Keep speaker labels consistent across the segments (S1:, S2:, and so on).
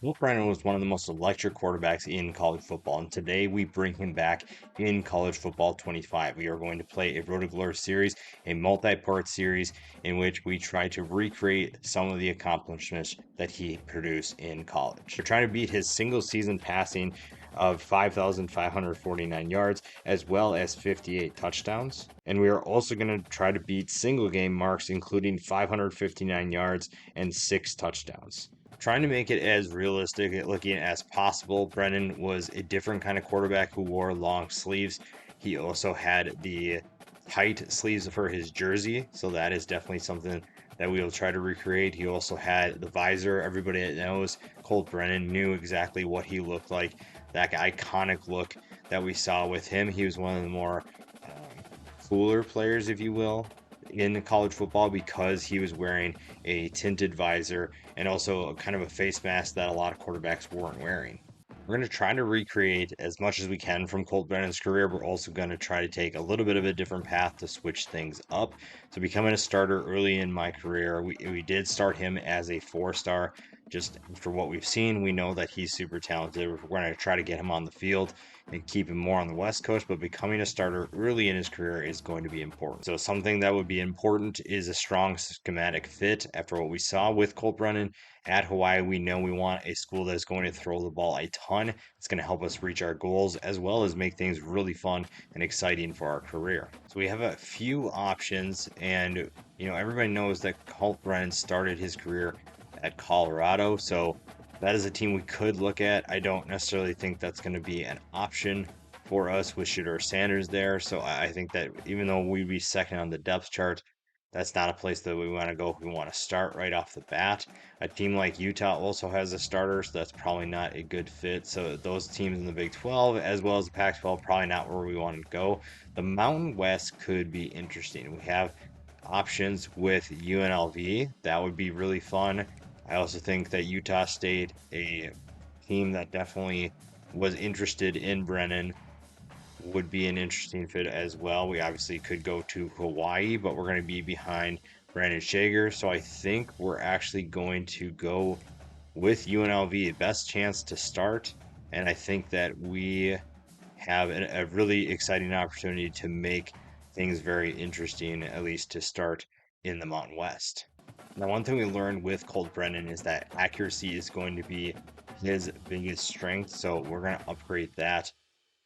S1: Colt Brennan was one of the most electric quarterbacks in college football, and today we bring him back in College Football 25. We are going to play a Road to Glory series, a multi-part series in which we try to recreate some of the accomplishments that he produced in college. We're trying to beat his single season passing of 5,549 yards as well as 58 touchdowns. And we are also going to try to beat single game marks, including 559 yards and 6 touchdowns, trying to make it as realistic looking as possible. Brennan was a different kind of quarterback who wore long sleeves. He also had the tight sleeves for his jersey, so that is definitely something that we will try to recreate. He also had the visor. Everybody that knows Colt Brennan knew exactly what he looked like. That iconic look that we saw with him. He was one of the more cooler players, if you will, in college football because he was wearing a tinted visor and also kind of a face mask that a lot of quarterbacks weren't wearing. We're going to try to recreate as much as we can from Colt Brennan's career. We're also going to try to take a little bit of a different path to switch things up. So, becoming a starter early in my career, we did start him as a 4-star. Just for what we've seen, we know that he's super talented. We're going to try to get him on the field and keep him more on the West Coast, but becoming a starter early in his career is going to be important. So, something that would be important is a strong schematic fit. After what we saw with Colt Brennan at Hawaii, we know we want a school that's going to throw the ball a ton. It's going to help us reach our goals as well as make things really fun and exciting for our career. So, we have a few options, and everybody knows that Colt Brennan started his career at Colorado. So that is a team we could look at. I don't necessarily think that's going to be an option for us with Shooter Sanders there. So I think that even though we'd be second on the depth chart, that's not a place that we want to go if we want to start right off the bat. A team like Utah also has a starter, so that's probably not a good fit. So those teams in the Big 12 as well as the Pac 12, probably not where we want to go. The Mountain West could be interesting. We have options with UNLV. That would be really fun. I also think that Utah State, a team that definitely was interested in Brennan, would be an interesting fit as well. We obviously could go to Hawaii, but we're going to be behind Brandon Shager. So I think we're actually going to go with UNLV, best chance to start. And I think that we have a really exciting opportunity to make things very interesting, at least to start in the Mountain West. Now, one thing we learned with Colt Brennan is that accuracy is going to be his biggest strength, so we're going to upgrade that.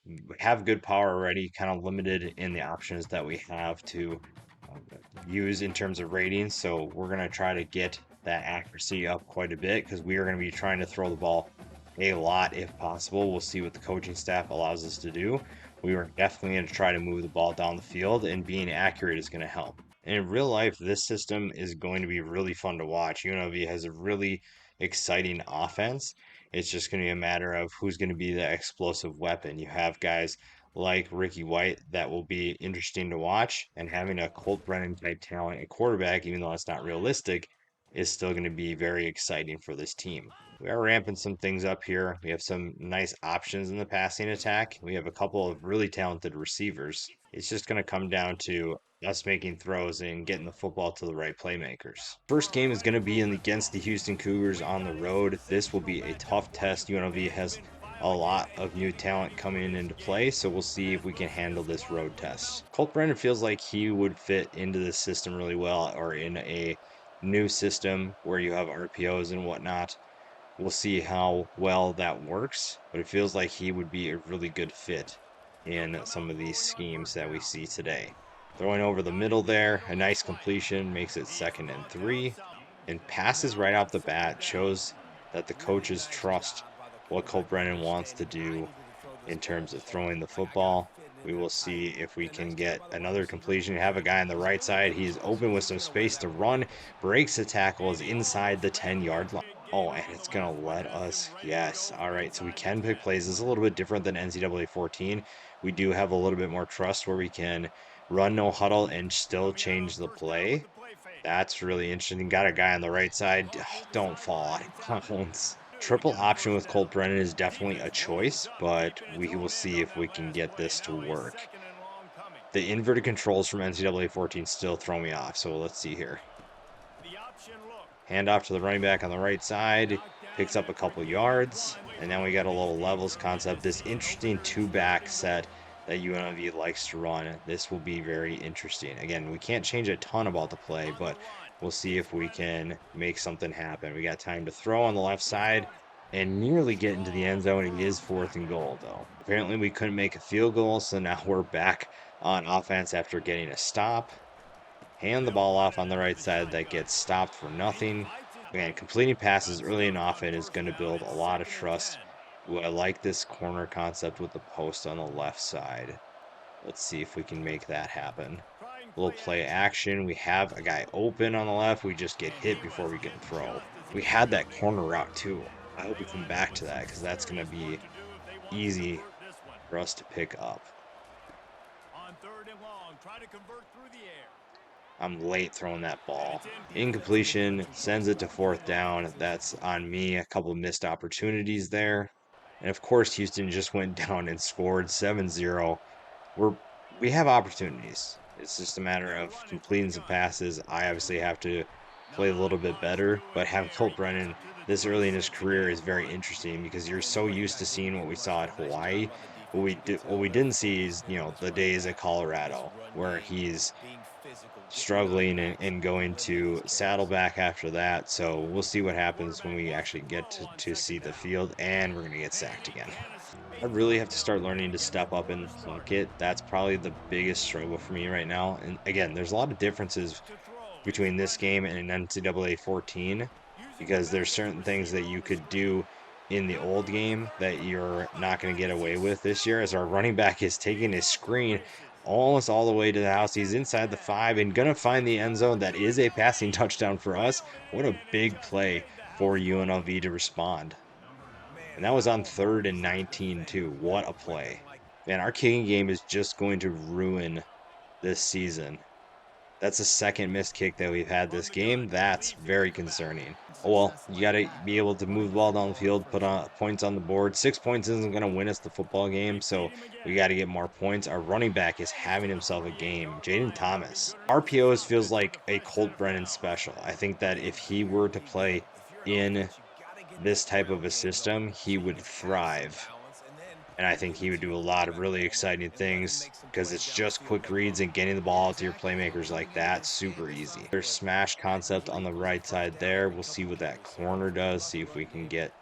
S1: We have good power already, kind of limited in the options that we have to use in terms of ratings, so we're going to try to get that accuracy up quite a bit because we are going to be trying to throw the ball a lot if possible. We'll see what the coaching staff allows us to do. We are definitely going to try to move the ball down the field, and being accurate is going to help. And in real life, this system is going to be really fun to watch. UNLV has a really exciting offense. It's just going to be a matter of who's going to be the explosive weapon. You have guys like Ricky White that will be interesting to watch, and having a Colt Brennan type talent at quarterback, even though it's not realistic, is still going to be very exciting for this team. We are ramping some things up here. We have some nice options in the passing attack. We have a couple of really talented receivers. It's just going to come down to us making throws and getting the football to the right playmakers. First game is going to be against the Houston Cougars on the road. This will be a tough test. UNLV has a lot of new talent coming into play, so we'll see if we can handle this road test. Colt Brennan feels like he would fit into this system really well, or in a new system where you have RPOs and whatnot. We'll see how well that works, but it feels like he would be a really good fit in some of these schemes that we see today. Throwing over the middle there, a nice completion makes it 2nd and 3, and passes right off the bat shows that the coaches trust what Cole Brennan wants to do in terms of throwing the football. We will see if we can get another completion. Have a guy on the right side. He's open with some space to run, breaks the tackle, is inside the 10-yard line. Oh, and it's going to let us. Yes. All right. So we can pick plays. This is a little bit different than NCAA 14. We do have a little bit more trust where we can run no huddle and still change the play. That's really interesting. Got a guy on the right side. Don't fall out of bounds. Triple option with Colt Brennan is definitely a choice, but we will see if we can get this to work. The inverted controls from NCAA 14 still throw me off, so let's see here. Hand off to the running back on the right side. picks up a couple yards, and then we got a little levels concept. This interesting two-back set that UNLV likes to run. This will be very interesting. Again, we can't change a ton about the play, but we'll see if we can make something happen. We got time to throw on the left side and nearly get into the end zone. It is 4th and goal, though. Apparently, we couldn't make a field goal, so now we're back on offense after getting a stop. Hand the ball off on the right side that gets stopped for nothing. Again, completing passes early and often is going to build a lot of trust. Ooh, I like this corner concept with the post on the left side. Let's see if we can make that happen. A little play action. We have a guy open on the left. We just get hit before we can throw. We had that corner route too. I hope we come back to that because that's going to be easy for us to pick up. I'm late throwing that ball. Incompletion sends it to 4th down. That's on me. A couple missed opportunities there. And of course, Houston just went down and scored 7-0. We have opportunities. It's just a matter of completing some passes. I obviously have to play a little bit better, but having Colt Brennan this early in his career is very interesting because you're so used to seeing what we saw at Hawaii. What we didn't see is, the days at Colorado where he's struggling and going to Saddleback after that. So we'll see what happens when we actually get to see the field, and we're going to get sacked again. I really have to start learning to step up in the pocket. That's probably the biggest struggle for me right now. And again, there's a lot of differences between this game and an NCAA 14 because there's certain things that you could do in the old game that you're not going to get away with this year, as our running back is taking his screen almost all the way to the house. He's inside the 5 and going to find the end zone. That is a passing touchdown for us. What a big play for UNLV to respond. And that was on 3rd and 19 too. What a play. Man, our kicking game is just going to ruin this season. That's the second missed kick that we've had this game. That's very concerning. Oh well, you got to be able to move the ball down the field, put on points on the board. 6 points isn't going to win us the football game, so we got to get more points. Our running back is having himself a game. Jaden Thomas. RPOs feels like a Colt Brennan special. I think that if he were to play in this type of a system, he would thrive. And I think he would do a lot of really exciting things because it's just quick reads and getting the ball out to your playmakers like that. Super easy. There's smash concept on the right side there. We'll see what that corner does. See if we can get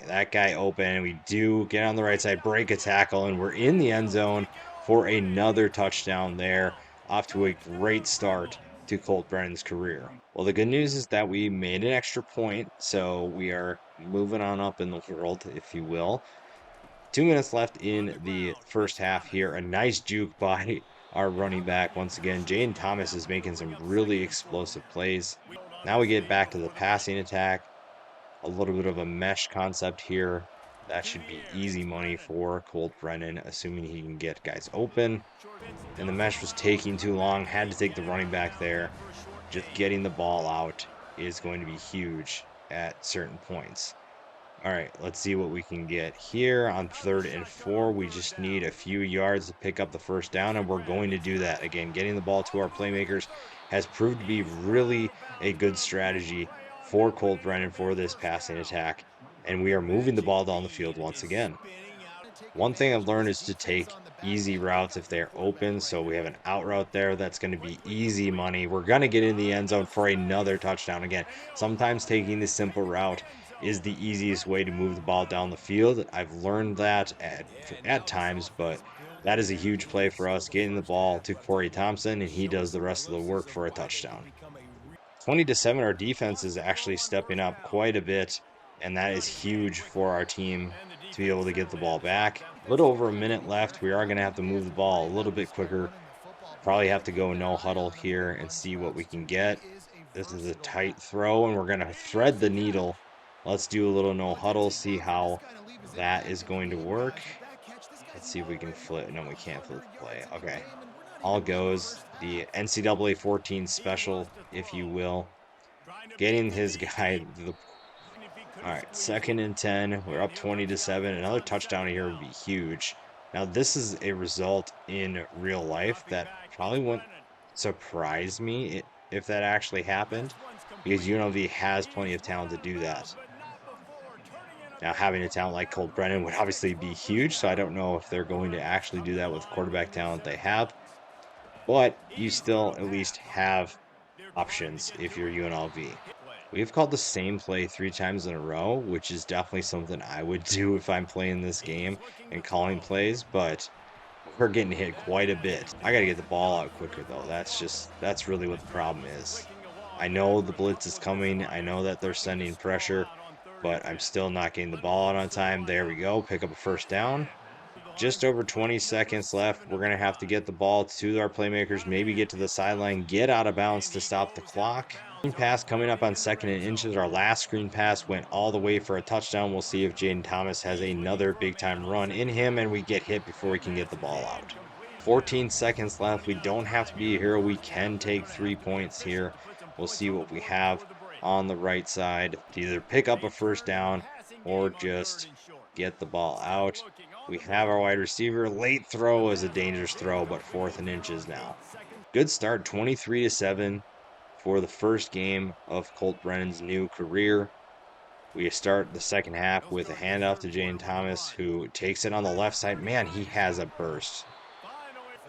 S1: that guy open. We do get on the right side, break a tackle, and we're in the end zone for another touchdown there. Off to a great start to Colt Brennan's career. Well, the good news is that we made an extra point, so we are moving on up in the world, if you will. 2 minutes left in the first half here. A nice juke by our running back. Once again, Jaden Thomas is making some really explosive plays. Now we get back to the passing attack. A little bit of a mesh concept here. That should be easy money for Colt Brennan, assuming he can get guys open. And the mesh was taking too long. Had to take the running back there. Just getting the ball out is going to be huge at certain points. All right, let's see what we can get here on 3rd and 4. We just need a few yards to pick up the first down, and we're going to do that. Again, getting the ball to our playmakers has proved to be really a good strategy for Colt Brennan for this passing attack, and we are moving the ball down the field once again. One thing I've learned is to take easy routes if they're open. So we have an out route there that's going to be easy money. We're going to get in the end zone for another touchdown. Again, sometimes taking the simple route is the easiest way to move the ball down the field. I've learned that at times, but that is a huge play for us, getting the ball to Corey Thompson, and he does the rest of the work for a touchdown. 20-7, our defense is actually stepping up quite a bit, and that is huge for our team to be able to get the ball back. A little over a minute left. We are going to have to move the ball a little bit quicker. Probably have to go no huddle here and see what we can get. This is a tight throw, and we're going to thread the needle. Let's do a little no huddle, see how that is going to work. Let's see if we can flip. No, we can't flip the play. Okay. All goes. The NCAA 14 special, if you will. Getting his guy the... All right, 2nd and 10. We're up 20-7. Another touchdown here would be huge. Now, this is a result in real life that probably wouldn't surprise me if that actually happened, because UNLV has plenty of talent to do that. Now, having a talent like Colt Brennan would obviously be huge, so I don't know if they're going to actually do that with the quarterback talent they have, but you still at least have options if you're UNLV. We've called the same play 3 times in a row, which is definitely something I would do if I'm playing this game and calling plays, but we're getting hit quite a bit. I got to get the ball out quicker, though. That's really what the problem is. I know the blitz is coming. I know that they're sending pressure, but I'm still not getting the ball out on time. There we go. Pick up a first down. Just over 20 seconds left. We're going to have to get the ball to our playmakers, maybe get to the sideline, get out of bounds to stop the clock. Screen pass coming up on 2nd and inches. Our last screen pass went all the way for a touchdown. We'll see if Jaden Thomas has another big time run in him and we get hit before we can get the ball out. 14 seconds left. We don't have to be a hero. We can take 3 points here. We'll see what we have on the right side to either pick up a first down or just get the ball out. We have our wide receiver. Late throw is a dangerous throw, but 4th and inches now. Good start, 23-7 for the first game of Colt Brennan's new career. We start the second half with a handoff to Jane Thomas, who takes it on the left side. Man, he has a burst.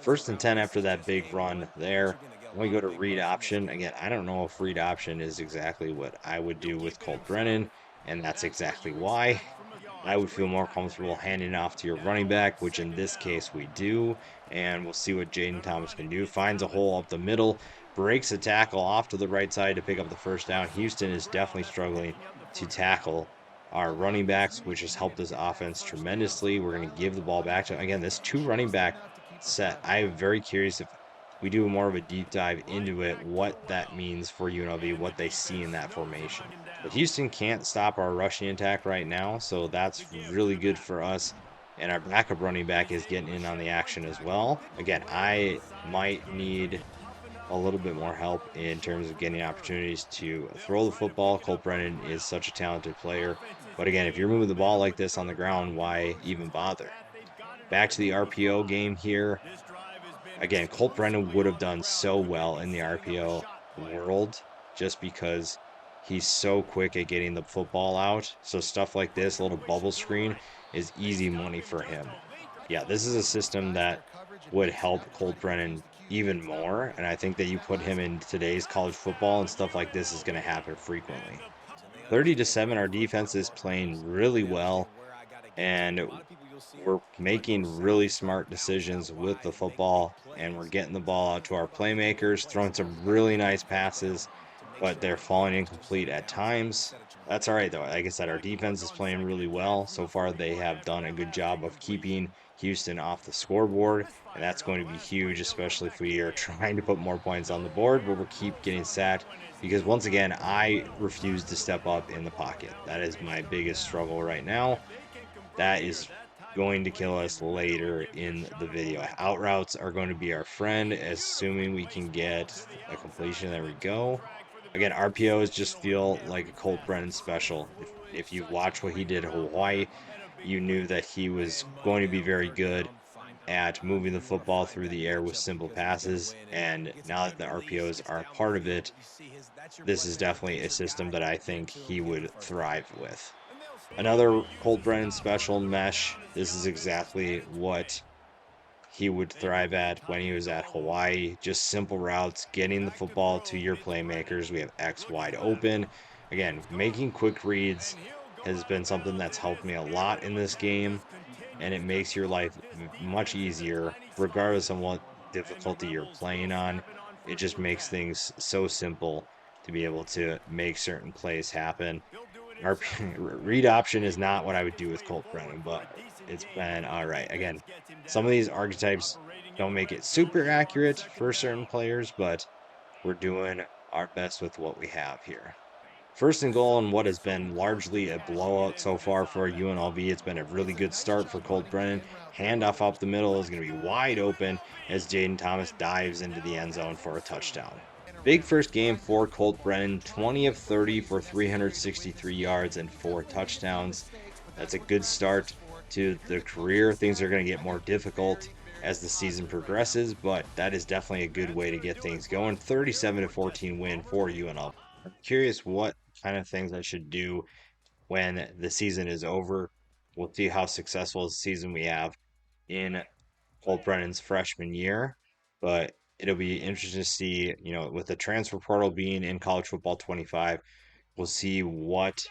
S1: 1st and 10 after that big run there. We go to read option. Again, I don't know if read option is exactly what I would do with Colt Brennan, and that's exactly why. I would feel more comfortable handing off to your running back, which in this case we do. And we'll see what Jaden Thomas can do. Finds a hole up the middle, breaks a tackle off to the right side to pick up the first down. Houston is definitely struggling to tackle our running backs, which has helped this offense tremendously. We're going to give the ball back to, again, this 2 running back set. I'm very curious if we do more of a deep dive into it, what that means for UNLV, what they see in that formation. But Houston can't stop our rushing attack right now, so that's really good for us. And our backup running back is getting in on the action as well. Again, I might need a little bit more help in terms of getting opportunities to throw the football. Colt Brennan is such a talented player. But again, if you're moving the ball like this on the ground, why even bother? Back to the RPO game here. Again, Colt Brennan would have done so well in the RPO world just because he's so quick at getting the football out. So stuff like this, a little bubble screen, is easy money for him. Yeah, this is a system that would help Colt Brennan even more. And I think that you put him in today's college football and stuff like this is going to happen frequently. 30-7, our defense is playing really well. And we're making really smart decisions with the football, and we're getting the ball out to our playmakers, throwing some really nice passes, but they're falling incomplete at times. That's all right, though. Like I said, our defense is playing really well. So far, they have done a good job of keeping Houston off the scoreboard, and that's going to be huge, especially if we are trying to put more points on the board, but we'll keep getting sacked because, once again, I refuse to step up in the pocket. That is my biggest struggle right now. That is going to kill us later in the video. Out routes are going to be our friend, assuming we can get a completion. There we go. Again, RPOs just feel like a Colt Brennan special. If you watch what he did at Hawaii, you knew that he was going to be very good at moving the football through the air with simple passes. And now that the RPOs are a part of it, this is definitely a system that I think he would thrive with. Another Colt Brennan special, mesh. This is exactly what he would thrive at when he was at Hawaii. Just simple routes, getting the football to your playmakers. We have X wide open. Again, making quick reads has been something that's helped me a lot in this game, and it makes your life much easier, regardless of what difficulty you're playing on. It just makes things so simple to be able to make certain plays happen. Our read option is not what I would do with Colt Brennan, but it's been all right. Again, some of these archetypes don't make it super accurate for certain players, but we're doing our best with what we have here. 1st and goal in what has been largely a blowout so far for UNLV. It's been a really good start for Colt Brennan. Handoff up the middle is going to be wide open as Jaden Thomas dives into the end zone for a touchdown. Big first game for Colt Brennan, 20 of 30 for 363 yards and 4 touchdowns. That's a good start to the career. Things are going to get more difficult as the season progresses, but that is definitely a good way to get things going. 37-14 win for UNLV. I'm curious what kind of things I should do when the season is over. We'll see how successful a season we have in Colt Brennan's freshman year, but it'll be interesting to see, with the transfer portal being in college football 25, we'll see what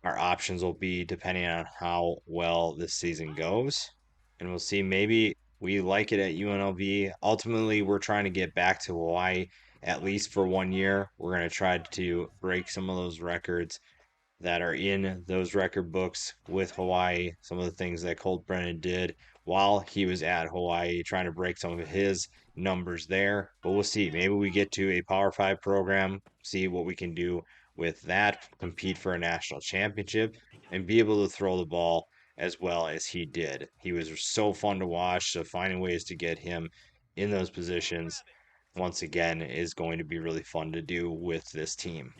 S1: our options will be depending on how well this season goes. And we'll see, maybe we like it at UNLV. Ultimately, we're trying to get back to Hawaii at least for 1 year. We're going to try to break some of those records that are in those record books with Hawaii, some of the things that Colt Brennan did while he was at Hawaii, trying to break some of his numbers there. But we'll see. Maybe we get to a Power Five program, see what we can do with that, compete for a national championship, and be able to throw the ball as well as he did. He was so fun to watch. So finding ways to get him in those positions once again is going to be really fun to do with this team.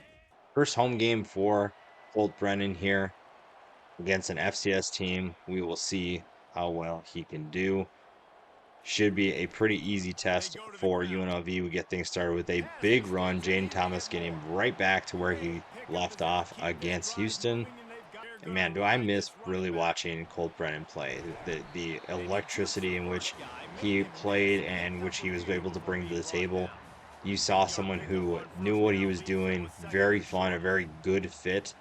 S1: First home game for Colt Brennan here against an FCS team. We will see how well he can do. Should be a pretty easy test for UNLV. We get things started with a big run. Jaden Thomas getting right back to where he left off against Houston. And man, do I miss really watching Colt Brennan play. The electricity in which he played and which he was able to bring to the table. You saw someone who knew what he was doing, very fun, a very good fit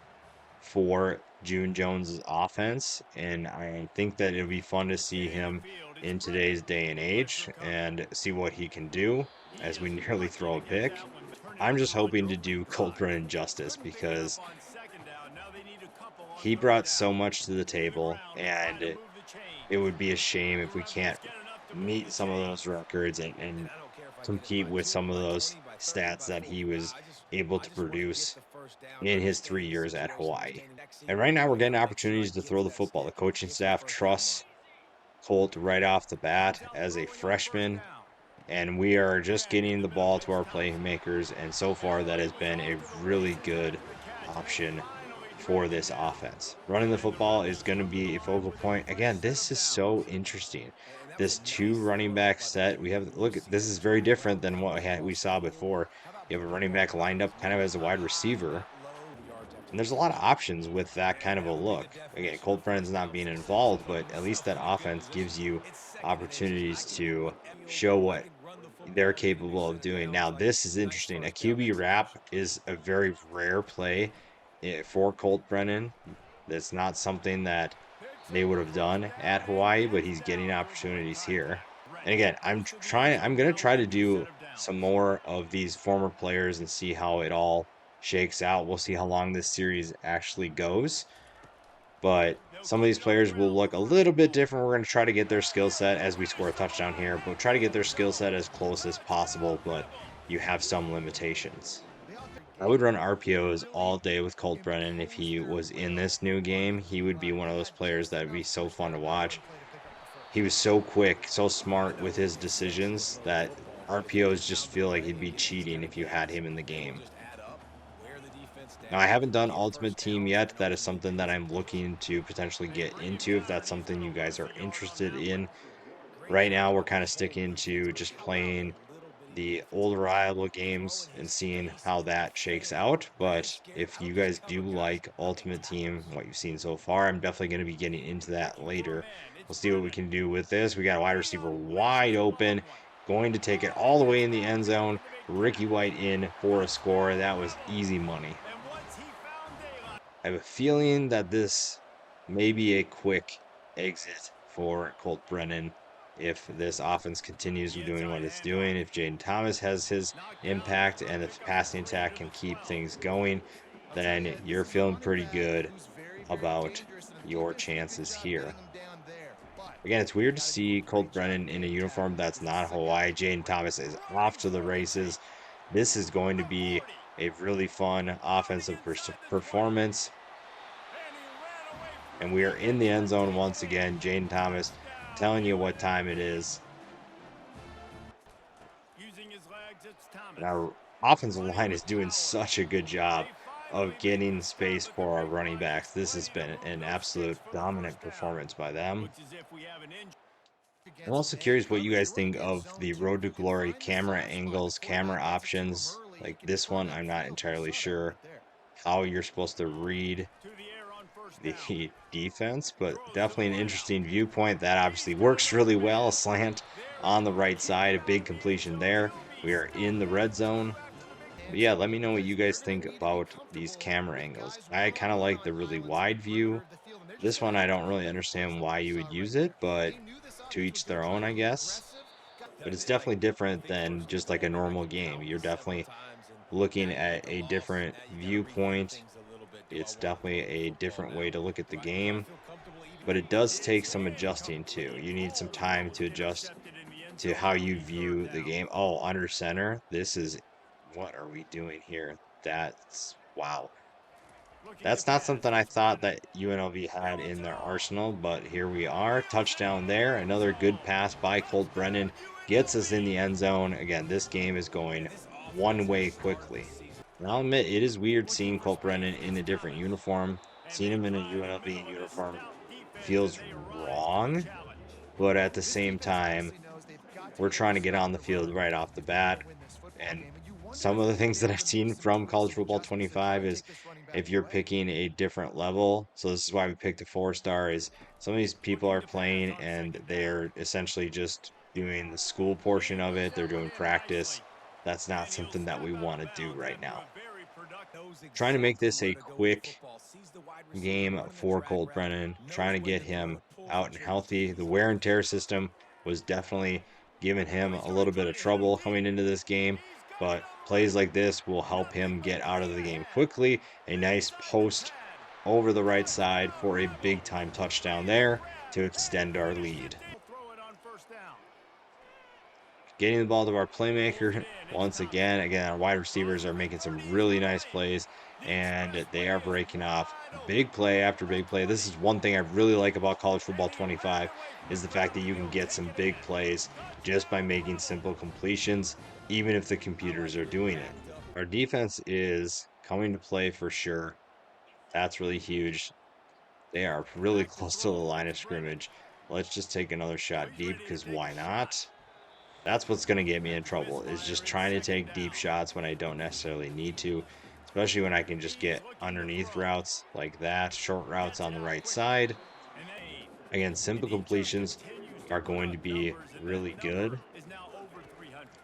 S1: for June Jones's offense, and I think that it'll be fun to see him in today's day and age and see what he can do as we nearly throw a pick. I'm just hoping to do Colt Brennan justice because he brought so much to the table, and it would be a shame if we can't meet some of those records and compete with some of those stats that he was able to produce in his 3 years at Hawaii. And right now, we're getting opportunities to throw the football. The coaching staff trusts Colt right off the bat as a freshman, and we are just getting the ball to our playmakers. And so far, that has been a really good option for this offense. Running the football is going to be a focal point. Again, this is so interesting. This two running back set we have. Look, this is very different than what we saw before. You have a running back lined up kind of as a wide receiver, and there's a lot of options with that kind of a look. Again, Colt Brennan's not being involved, but at least that offense gives you opportunities to show what they're capable of doing. Now, this is interesting. A QB wrap is a very rare play for Colt Brennan. That's not something that they would have done at Hawaii, but he's getting opportunities here. And again, I'm going to try to do some more of these former players and see how it all shakes out. We'll see how long this series actually goes. But some of these players will look a little bit different. We're going to try to get their skill set as we score a touchdown here, but try to get their skill set as close as possible. But you have some limitations. I would run RPOs all day with Colt Brennan if he was in this new game. He would be one of those players that would be so fun to watch. He was so quick, so smart with his decisions that RPOs just feel like he'd be cheating if you had him in the game. Now, I haven't done Ultimate Team yet. That is something that I'm looking to potentially get into if that's something you guys are interested in. Right now, we're kind of sticking to just playing the old reliable games and seeing how that shakes out. But if you guys do like Ultimate Team, what you've seen so far, I'm definitely going to be getting into that later. We'll see what we can do with this. We got a wide receiver wide open, going to take it all the way in the end zone. Ricky White in for a score. That was easy money. I have a feeling that this may be a quick exit for Colt Brennan if this offense continues doing what it's doing. If Jaden Thomas has his impact and the passing attack can keep things going, then you're feeling pretty good about your chances here. Again, it's weird to see Colt Brennan in a uniform that's not Hawaii. Jaden Thomas is off to the races. This is going to be a really fun offensive performance. And we are in the end zone once again. Jaden Thomas telling you what time it is. And our offensive line is doing such a good job of getting space for our running backs. This has been an absolute dominant performance by them. I'm also curious what you guys think of the Road to Glory camera angles, camera options. Like this one, I'm not entirely sure how you're supposed to read the defense, but definitely an interesting viewpoint. That obviously works really well. A slant on the right side, a big completion there. We are in the red zone. But yeah, let me know what you guys think about these camera angles. I kind of like the really wide view. This one, I don't really understand why you would use it, but to each their own, I guess. But it's definitely different than just like a normal game. You're definitely looking at a different viewpoint. It's definitely a different way to look at the game, but it does take some adjusting too. You need some time to adjust to how you view the game. Oh, under center. This is what are we doing here? That's wow. That's not something I thought that UNLV had in their arsenal, but here we are. Touchdown there. Another good pass by Colt Brennan gets us in the end zone. Again, this game is going one way quickly. And I'll admit, it is weird seeing Colt Brennan in a different uniform. Seeing him in a UNLV uniform feels wrong, but at the same time, we're trying to get on the field right off the bat. And some of the things that I've seen from College Football 25 is if you're picking a different level. So this is why we picked a 4-star is some of these people are playing and they're essentially just doing the school portion of it. They're doing practice. That's not something that we want to do right now. Trying to make this a quick game for Colt Brennan, trying to get him out and healthy. The wear and tear system was definitely giving him a little bit of trouble coming into this game, but plays like this will help him get out of the game quickly. A nice post over the right side for a big time touchdown there to extend our lead. Getting the ball to our playmaker once again. Again, our wide receivers are making some really nice plays and they are breaking off big play after big play. This is one thing I really like about College Football 25 is the fact that you can get some big plays just by making simple completions, even if the computers are doing it. Our defense is coming to play for sure. That's really huge. They are really close to the line of scrimmage. Let's just take another shot deep because why not? That's what's going to get me in trouble is just trying to take deep shots when I don't necessarily need to, especially when I can just get underneath routes like that, short routes on the right side. Again, simple completions are going to be really good,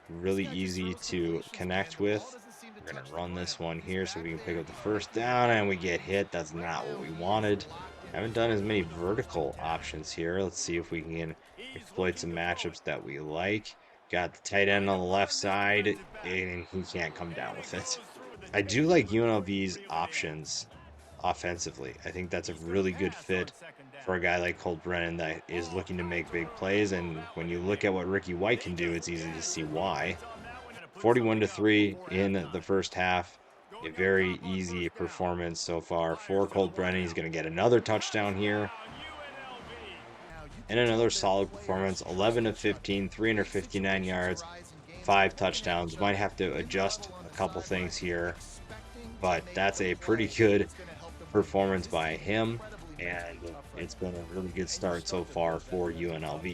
S1: really easy to connect with. We're going to run this one here so we can pick up the first down and we get hit. That's not what we wanted. Haven't done as many vertical options here. Let's see if we can exploit some matchups that we like. Got the tight end on the left side, and he can't come down with it. I do like UNLV's options offensively. I think that's a really good fit for a guy like Colt Brennan that is looking to make big plays. And when you look at what Ricky White can do, it's easy to see why. 41-3 in the first half. A very easy performance so far for Colt Brennan. He's going to get another touchdown here. And another solid performance. 11 of 15, 359 yards, 5 touchdowns. Might have to adjust a couple things here, but that's a pretty good performance by him. And it's been a really good start so far for UNLV.